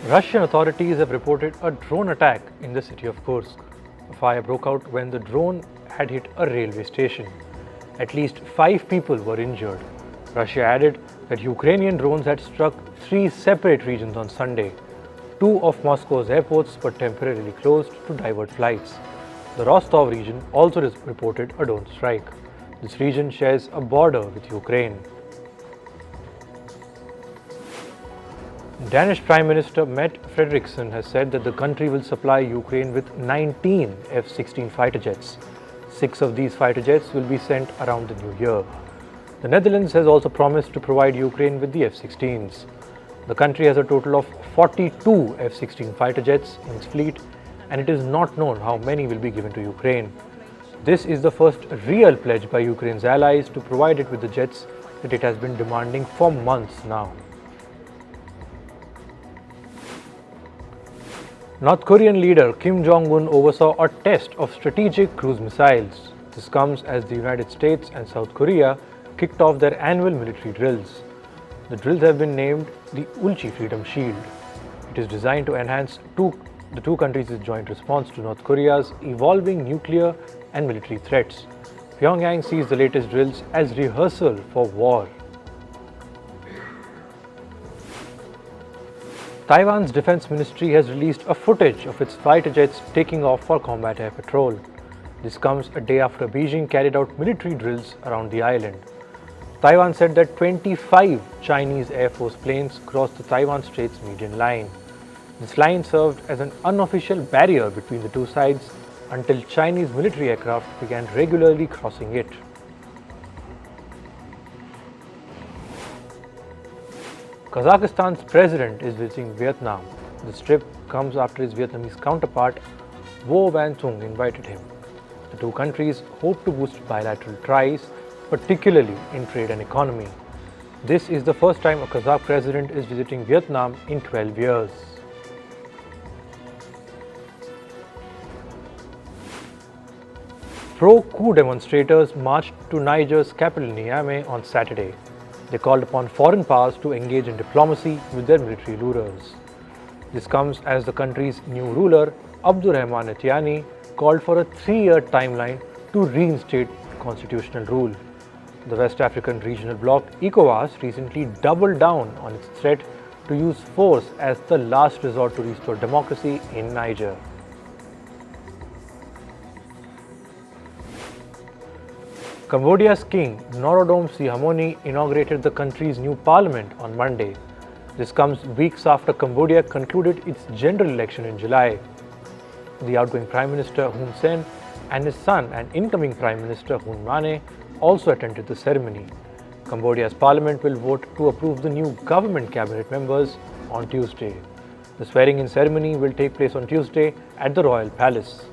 Russian authorities have reported a drone attack in the city of Kursk. A fire broke out when the drone had hit a railway station. At least 5 people were injured. Russia added that Ukrainian drones had struck 3 separate regions on Sunday. 2 of Moscow's airports were temporarily closed to divert flights. The Rostov region also reported a drone strike. This region shares a border with Ukraine. Danish Prime Minister Mette Frede-Riksen has said that the country will supply Ukraine with 19 F-16 fighter jets. 6 of these fighter jets will be sent around the new year. The Netherlands has also promised to provide Ukraine with the F-16s. The country has a total of 42 F-16 fighter jets in its fleet, and it is not known how many will be given to Ukraine. This is the first real pledge by Ukraine's allies to provide it with the jets that it has been demanding for months now. North Korean leader Kim Jong-un oversaw a test of strategic cruise missiles. This comes as the United States and South Korea kicked off their annual military drills. The drills have been named the Ulchi Freedom Shield. It is designed to enhance the two countries' joint response to North Korea's evolving nuclear and military threats. Pyongyang sees the latest drills as rehearsal for war. Taiwan's defense ministry has released a footage of its fighter jets taking off for combat air patrol. This comes a day after Beijing carried out military drills around the island. Taiwan said that 25 Chinese Air Force planes crossed the Taiwan Strait's median line. This line served as an unofficial barrier between the two sides until Chinese military aircraft began regularly crossing it. Kazakhstan's president is visiting Vietnam. This trip comes after his Vietnamese counterpart, Vo Van Thung, invited him. The two countries hope to boost bilateral ties, particularly in trade and economy. This is the first time a Kazakh president is visiting Vietnam in 12 years. Pro-coup demonstrators marched to Niger's capital Niamey on Saturday. They called upon foreign powers to engage in diplomacy with their military rulers. This comes as the country's new ruler, Abdurrahman Etiani, called for a 3-year timeline to reinstate constitutional rule. The West African regional bloc, ECOWAS, recently doubled down on its threat to use force as the last resort to restore democracy in Niger. Cambodia's king, Norodom Sihamoni, inaugurated the country's new parliament on Monday. This comes weeks after Cambodia concluded its general election in July. The outgoing Prime Minister Hun Sen and his son and incoming Prime Minister Hun Mane also attended the ceremony. Cambodia's parliament will vote to approve the new government cabinet members on Tuesday. The swearing-in ceremony will take place on Tuesday at the Royal Palace.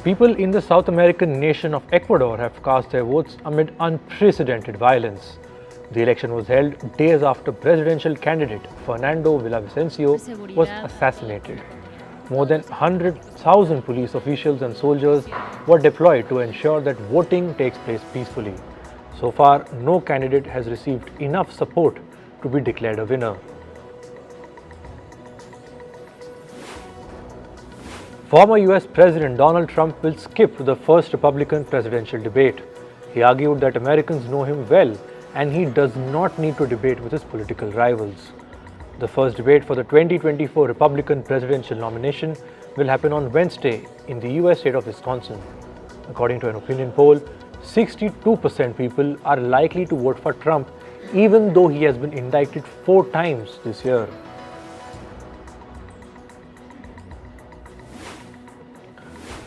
People in the South American nation of Ecuador have cast their votes amid unprecedented violence. The election was held days after presidential candidate Fernando Villavicencio was assassinated. More than 100,000 police officials and soldiers were deployed to ensure that voting takes place peacefully. So far, no candidate has received enough support to be declared a winner. Former US President Donald Trump will skip the first Republican presidential debate. He argued that Americans know him well and he does not need to debate with his political rivals. The first debate for the 2024 Republican presidential nomination will happen on Wednesday in the US state of Wisconsin. According to an opinion poll, 62% people are likely to vote for Trump even though he has been indicted 4 times this year.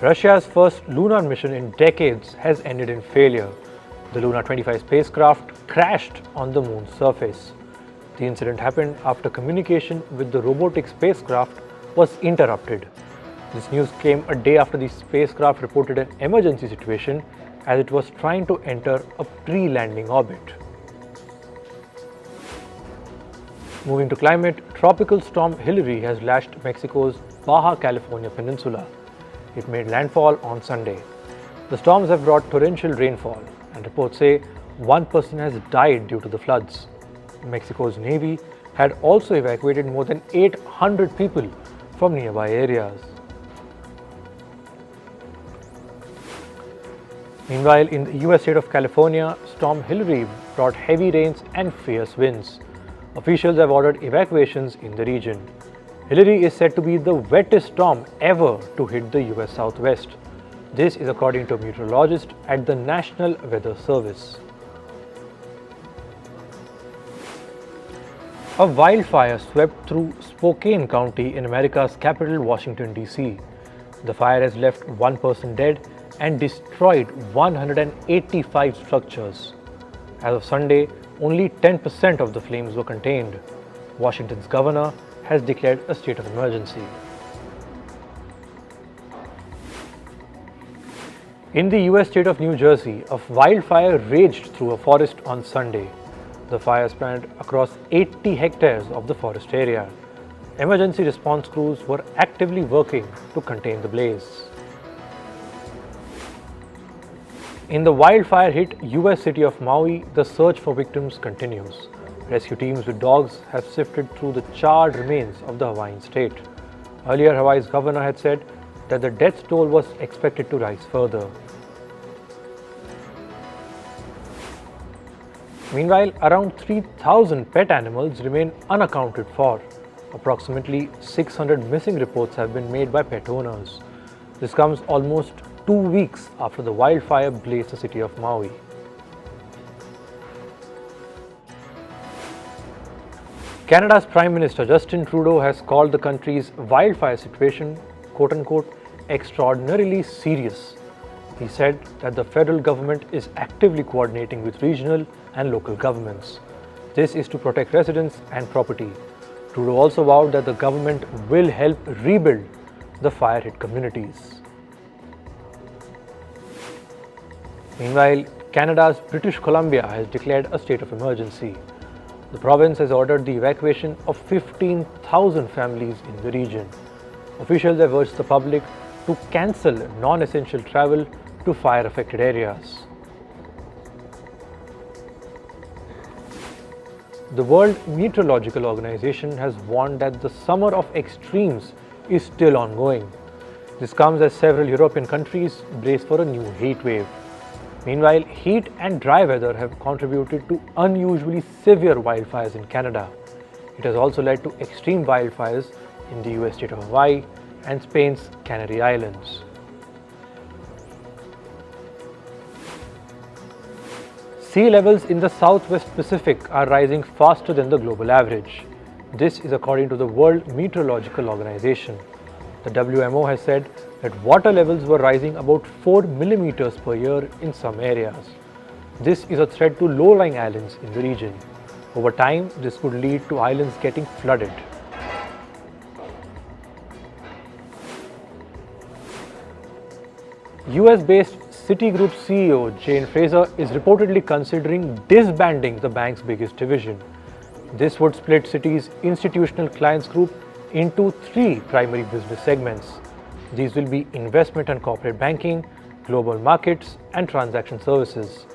Russia's first lunar mission in decades has ended in failure. The Luna 25 spacecraft crashed on the moon's surface. The incident happened after communication with the robotic spacecraft was interrupted. This news came a day after the spacecraft reported an emergency situation as it was trying to enter a pre-landing orbit. Moving to climate, tropical storm Hillary has lashed Mexico's Baja California peninsula. It made landfall on Sunday. The storms have brought torrential rainfall, and reports say one person has died due to the floods. Mexico's Navy had also evacuated more than 800 people from nearby areas. Meanwhile, in the US state of California, Storm Hilary brought heavy rains and fierce winds. Officials have ordered evacuations in the region. Hilary is said to be the wettest storm ever to hit the US Southwest. This is according to a meteorologist at the National Weather Service. A wildfire swept through Spokane County in America's capital, Washington, D.C. The fire has left one person dead and destroyed 185 structures. As of Sunday, only 10% of the flames were contained. Washington's governor has declared a state of emergency. In the US state of New Jersey, a wildfire raged through a forest on Sunday. The fire spanned across 80 hectares of the forest area. Emergency response crews were actively working to contain the blaze. In the wildfire-hit US city of Maui, the search for victims continues. Rescue teams with dogs have sifted through the charred remains of the Hawaiian state. Earlier, Hawaii's governor had said that the death toll was expected to rise further. Meanwhile, around 3,000 pet animals remain unaccounted for. Approximately 600 missing reports have been made by pet owners. This comes almost 2 weeks after the wildfire blazed the city of Maui. Canada's Prime Minister Justin Trudeau has called the country's wildfire situation, quote-unquote, extraordinarily serious. He said that the federal government is actively coordinating with regional and local governments. This is to protect residents and property. Trudeau also vowed that the government will help rebuild the fire-hit communities. Meanwhile, Canada's British Columbia has declared a state of emergency. The province has ordered the evacuation of 15,000 families in the region. Officials have urged the public to cancel non-essential travel to fire-affected areas. The World Meteorological Organization has warned that the summer of extremes is still ongoing. This comes as several European countries brace for a new heat wave. Meanwhile, heat and dry weather have contributed to unusually severe wildfires in Canada. It has also led to extreme wildfires in the US state of Hawaii and Spain's Canary Islands. Sea levels in the Southwest Pacific are rising faster than the global average. This is according to the World Meteorological Organization. The WMO has said that water levels were rising about 4 millimeters per year in some areas. This is a threat to low-lying islands in the region. Over time, this could lead to islands getting flooded. US-based Citigroup CEO Jane Fraser is reportedly considering disbanding the bank's biggest division. This would split Citi's institutional clients group into 3 primary business segments. These will be investment and corporate banking, global markets, and transaction services.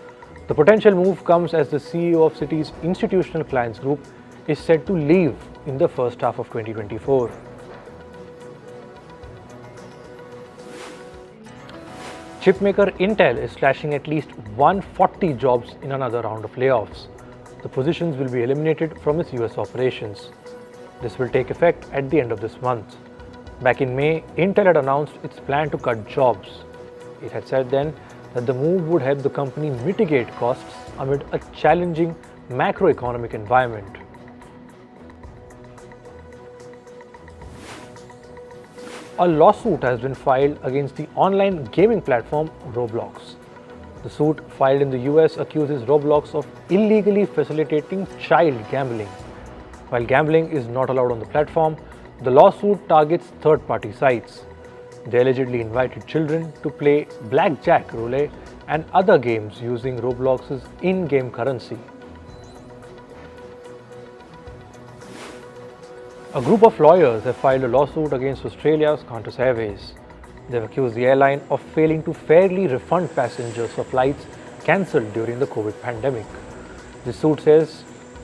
The potential move comes as the CEO of Citi's institutional clients group is set to leave in the first half of 2024. Chipmaker Intel is slashing at least 140 jobs in another round of layoffs. The positions will be eliminated from its US operations. This will take effect at the end of this month. Back in May, Intel had announced its plan to cut jobs. It had said then that the move would help the company mitigate costs amid a challenging macroeconomic environment. A lawsuit has been filed against the online gaming platform Roblox. The suit filed in the US accuses Roblox of illegally facilitating child gambling. While gambling is not allowed on the platform, the lawsuit targets third-party sites. They allegedly invited children to play blackjack, roulette, and other games using Roblox's in-game currency. A group of lawyers have filed a lawsuit against Australia's Qantas Airways. They have accused the airline of failing to fairly refund passengers for flights cancelled during the COVID pandemic. The suit says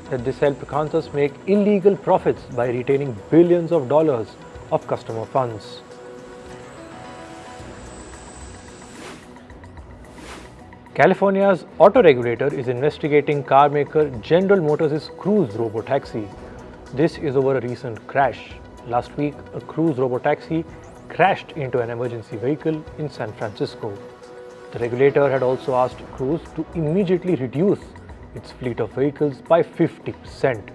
that this helped Qantas make illegal profits by retaining billions of dollars of customer funds. California's auto regulator is investigating car maker General Motors' Cruise robotaxi. This is over a recent crash. Last week, a Cruise robotaxi crashed into an emergency vehicle in San Francisco. The regulator had also asked Cruise to immediately reduce its fleet of vehicles by 50%.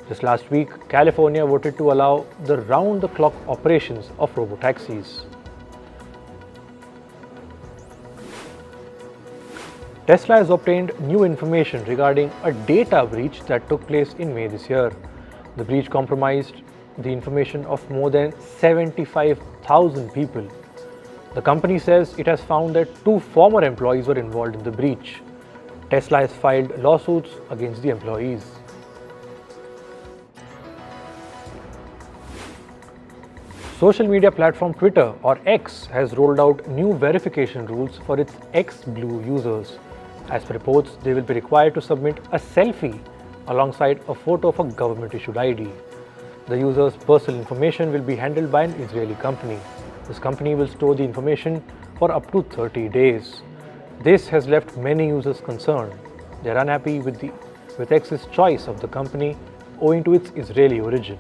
Just last week, California voted to allow the round-the-clock operations of robotaxis. Tesla has obtained new information regarding a data breach that took place in May this year. The breach compromised the information of more than 75,000 people. The company says it has found that 2 former employees were involved in the breach. Tesla has filed lawsuits against the employees. Social media platform Twitter, or X, has rolled out new verification rules for its X-Blue users. As per reports, they will be required to submit a selfie alongside a photo of a government-issued ID. The user's personal information will be handled by an Israeli company. This company will store the information for up to 30 days. This has left many users concerned. They are unhappy with X's choice of the company owing to its Israeli origin.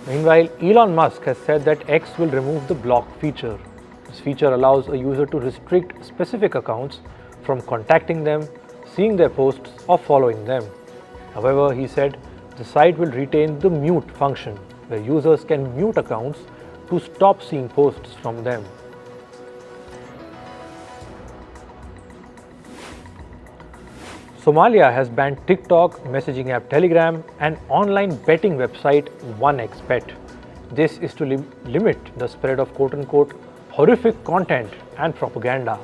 Meanwhile, Elon Musk has said that X will remove the Bloc feature. This feature allows a user to restrict specific accounts from contacting them, seeing their posts, or following them. However, he said the site will retain the mute function, where users can mute accounts to stop seeing posts from them. Somalia has banned TikTok, messaging app Telegram, and online betting website 1xBet. This is to limit the spread of quote-unquote horrific content and propaganda.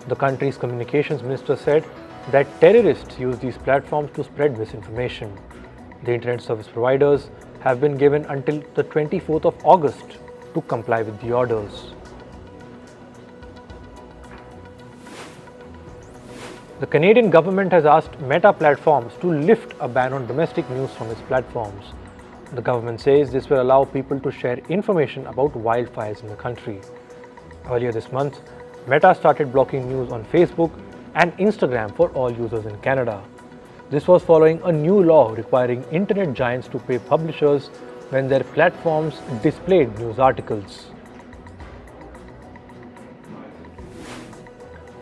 The country's communications minister said that terrorists use these platforms to spread misinformation. The internet service providers have been given until the 24th of August to comply with the orders. The Canadian government has asked Meta platforms to lift a ban on domestic news from its platforms. The government says this will allow people to share information about wildfires in the country. Earlier this month, Meta started blocking news on Facebook and Instagram for all users in Canada. This was following a new law requiring internet giants to pay publishers when their platforms displayed news articles.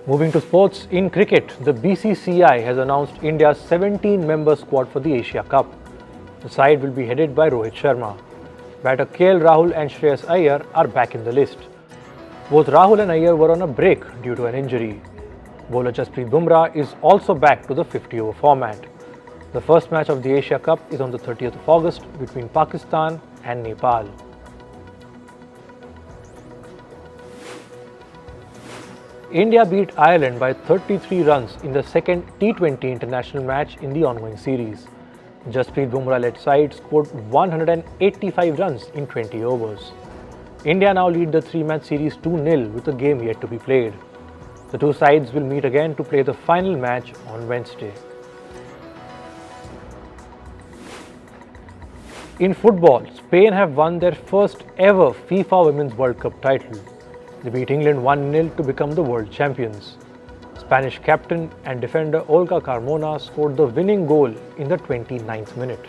Moving to sports, in cricket, the BCCI has announced India's 17-member squad for the Asia Cup. The side will be headed by Rohit Sharma. Batter KL Rahul and Shreyas Iyer are back in the list. Both Rahul and Iyer were on a break due to an injury. Bowler Jasprit Bumrah is also back to the 50-over format. The first match of the Asia Cup is on the 30th of August between Pakistan and Nepal. India beat Ireland by 33 runs in the second T20 international match in the ongoing series. Jasprit Bumrah-led side scored 185 runs in 20 overs. India now lead the 3-match series 2-0 with a game yet to be played. The two sides will meet again to play the final match on Wednesday. In football, Spain have won their first ever FIFA Women's World Cup title. They beat England 1-0 to become the world champions. Spanish captain and defender Olga Carmona scored the winning goal in the 29th minute.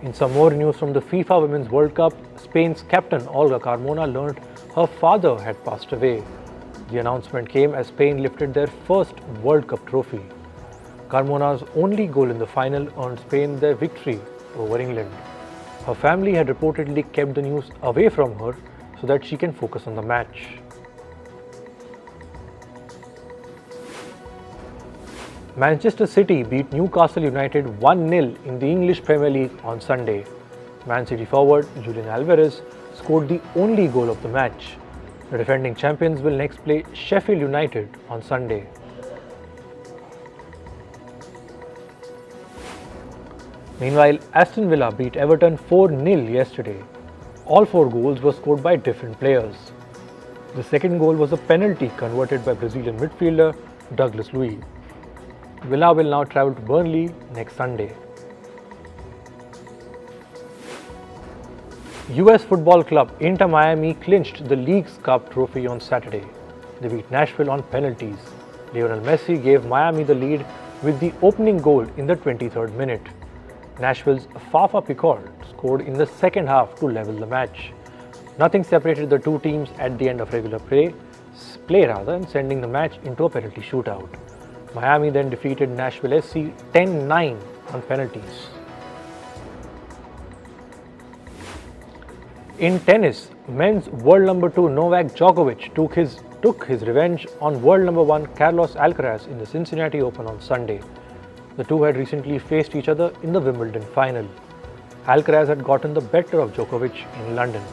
In some more news from the FIFA Women's World Cup, Spain's captain Olga Carmona learned her father had passed away. The announcement came as Spain lifted their first World Cup trophy. Carmona's only goal in the final earned Spain their victory over England. Her family had reportedly kept the news away from her so that she can focus on the match. Manchester City beat Newcastle United 1-0 in the English Premier League on Sunday. Man City forward Julian Alvarez scored the only goal of the match. The defending champions will next play Sheffield United on Sunday. Meanwhile, Aston Villa beat Everton 4-0 yesterday. All 4 goals were scored by different players. The second goal was a penalty converted by Brazilian midfielder Douglas Luiz. Villa will now travel to Burnley next Sunday. US football club Inter Miami clinched the League's Cup trophy on Saturday. They beat Nashville on penalties. Lionel Messi gave Miami the lead with the opening goal in the 23rd minute. Nashville's Fafa Picault scored in the second half to level the match. Nothing separated the two teams at the end of regular play, and sending the match into a penalty shootout. Miami then defeated Nashville SC 10-9 on penalties. In tennis, men's world number 2 Novak Djokovic took his revenge on world number 1 Carlos Alcaraz in the Cincinnati Open on Sunday. The two had recently faced each other in the Wimbledon final. Alcaraz had gotten the better of Djokovic in London,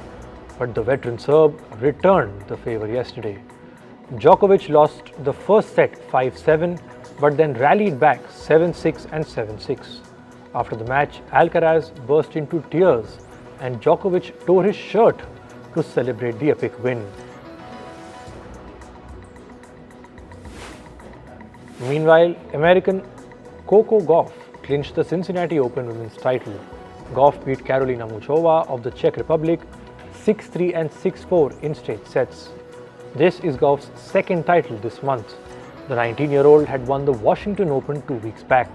but the veteran Serb returned the favour yesterday. Djokovic lost the first set 5-7, but then rallied back 7-6 and 7-6. After the match, Alcaraz burst into tears and Djokovic tore his shirt to celebrate the epic win. Meanwhile, American Coco Gauff clinched the Cincinnati Open women's title. Gauff beat Karolina Muchova of the Czech Republic 6-3 and 6-4 in straight sets. This is Gauff's second title this month. The 19-year-old had won the Washington Open 2 weeks back.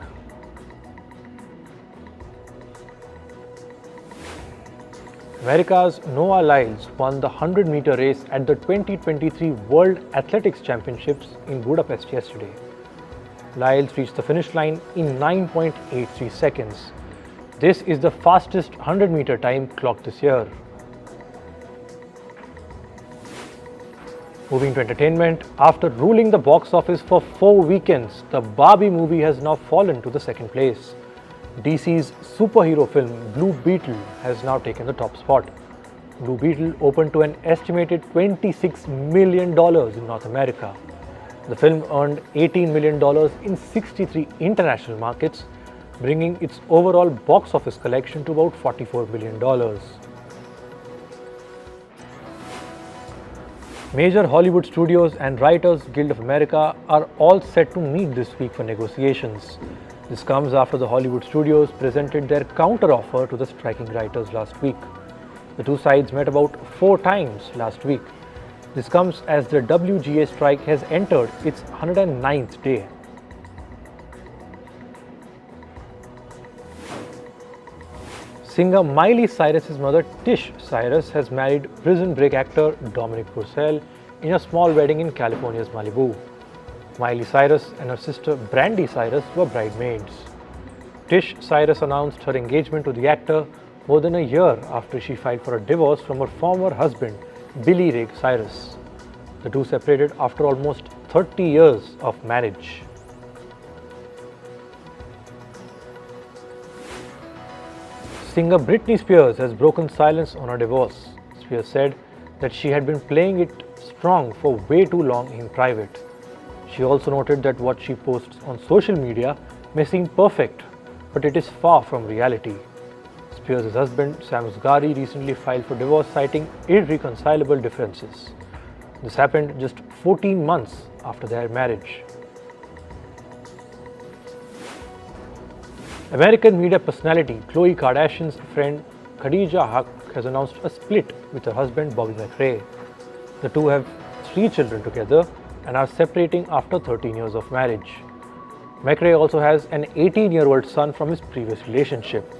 America's Noah Lyles won the 100-meter race at the 2023 World Athletics Championships in Budapest yesterday. Lyles reached the finish line in 9.83 seconds. This is the fastest 100-meter time clocked this year. Moving to entertainment, after ruling the box office for 4 weekends, the Barbie movie has now fallen to the second place. DC's superhero film Blue Beetle has now taken the top spot. Blue Beetle opened to an estimated $26 million in North America. The film earned $18 million in 63 international markets, bringing its overall box office collection to about $44 million. Major Hollywood studios and Writers Guild of America are all set to meet this week for negotiations. This comes after the Hollywood studios presented their counter-offer to the striking writers last week. The two sides met about 4 times last week. This comes as the WGA strike has entered its 109th day. Singer Miley Cyrus's mother Tish Cyrus has married Prison Break actor Dominic Purcell in a small wedding in California's Malibu. Miley Cyrus and her sister Brandy Cyrus were bridesmaids. Tish Cyrus announced her engagement to the actor more than a year after she filed for a divorce from her former husband, Billy Ray Cyrus. The two separated after almost 30 years of marriage. Singer Britney Spears has broken silence on her divorce. Spears said that she had been playing it strong for way too long in private. She also noted that what she posts on social media may seem perfect, but it is far from reality. Spears' husband, Sam Asghari, recently filed for divorce citing irreconcilable differences. This happened just 14 months after their marriage. American media personality Khloe Kardashian's friend Khadija Haq has announced a split with her husband Bobby McRae. The two have 3 children together and are separating after 13 years of marriage. McRae also has an 18-year-old son from his previous relationship.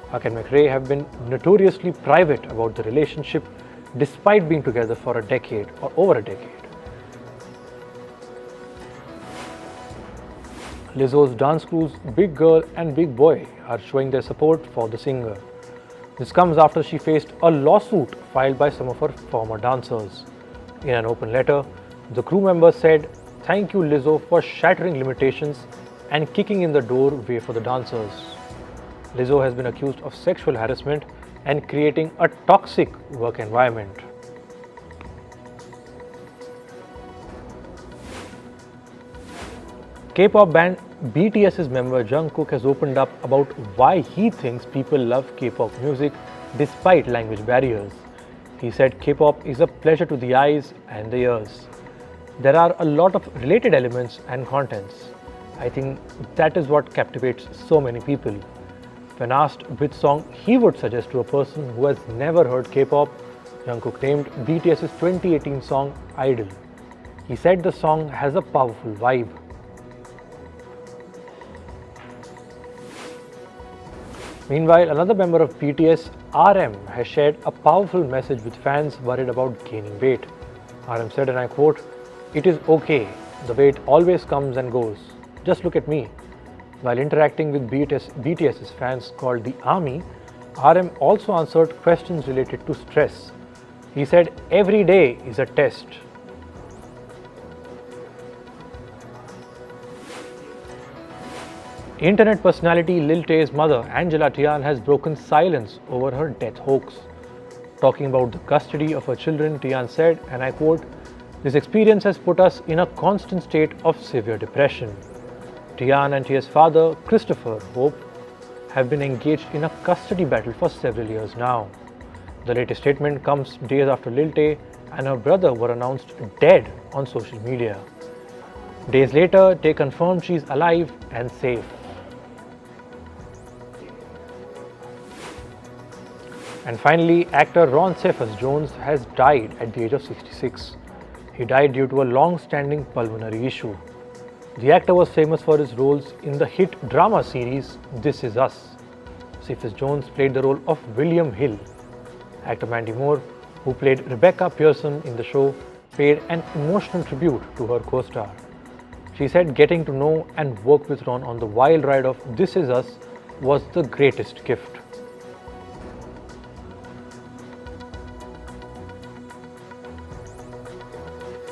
Haq and McRae have been notoriously private about the relationship despite being together for a decade or over a decade. Lizzo's dance crews Big Girl and Big Boy are showing their support for the singer. This comes after she faced a lawsuit filed by some of her former dancers. In an open letter, the crew members said, "Thank you Lizzo for shattering limitations and kicking in the doorway for the dancers." Lizzo has been accused of sexual harassment and creating a toxic work environment. K-pop band BTS's member Jungkook has opened up about why he thinks people love K-pop music despite language barriers. He said K-pop is a pleasure to the eyes and the ears. There are a lot of related elements and contents. I think that is what captivates so many people. When asked which song he would suggest to a person who has never heard K-pop, Jungkook named BTS's 2018 song Idol. He said the song has a powerful vibe. Meanwhile, another member of BTS, RM, has shared a powerful message with fans worried about gaining weight. RM said, and I quote, "It is okay. The weight always comes and goes. Just look at me." While interacting with BTS's fans called the Army, RM also answered questions related to stress. He said, "Every day is a test." Internet personality Lil Tay's mother, Angela Tian, has broken silence over her death hoax. Talking about the custody of her children, Tian said, and I quote, "This experience has put us in a constant state of severe depression. Tian and Tia's father, Christopher Hope, have been engaged in a custody battle for several years now." The latest statement comes days after Lil Tay and her brother were announced dead on social media. Days later, Tay confirmed she is alive and safe. And finally, actor Ron Cephas-Jones has died at the age of 66. He died due to a long-standing pulmonary issue. The actor was famous for his roles in the hit drama series This Is Us. Cephas-Jones played the role of William Hill. Actor Mandy Moore, who played Rebecca Pearson in the show, paid an emotional tribute to her co-star. She said getting to know and work with Ron on the wild ride of This Is Us was the greatest gift.